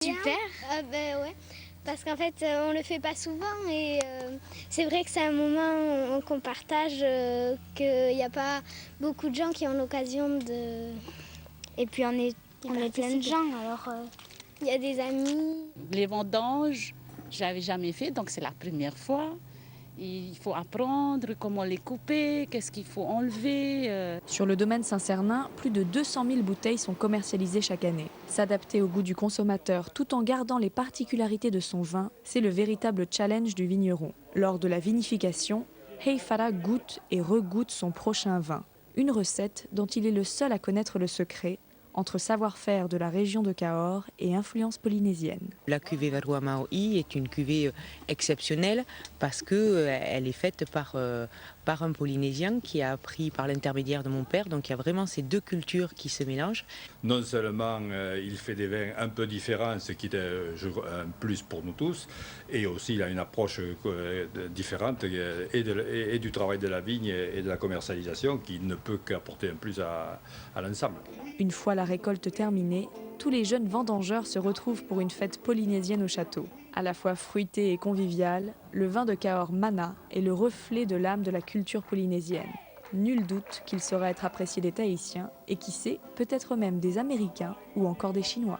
Super. Ouais, parce qu'en fait, on le fait pas souvent et c'est vrai que c'est un moment qu'on partage, qu'il n'y a pas beaucoup de gens qui ont l'occasion de. Et puis on est plein de gens, alors Il y a des amis. Les vendanges, j'avais jamais fait, donc c'est la première fois. Il faut apprendre comment les couper, qu'est-ce qu'il faut enlever. Sur le domaine Saint-Cernin, plus de 200 000 bouteilles sont commercialisées chaque année. S'adapter au goût du consommateur tout en gardant les particularités de son vin, c'est le véritable challenge du vigneron. Lors de la vinification, Heifara goûte et regoute son prochain vin. Une recette dont il est le seul à connaître le secret, entre savoir-faire de la région de Cahors et influence polynésienne. La cuvée Varua Maoi est une cuvée exceptionnelle parce qu'elle est faite par un Polynésien qui a appris par l'intermédiaire de mon père. Donc il y a vraiment ces deux cultures qui se mélangent. Non seulement il fait des vins un peu différents, ce qui est un plus pour nous tous, et aussi il a une approche différente et du travail de la vigne et de la commercialisation qui ne peut qu'apporter un plus à l'ensemble. Une fois la récolte terminée, tous les jeunes vendangeurs se retrouvent pour une fête polynésienne au château. À la fois fruité et convivial, le vin de Cahors Mana est le reflet de l'âme de la culture polynésienne. Nul doute qu'il saura être apprécié des Tahitiens et qui sait, peut-être même des Américains ou encore des Chinois.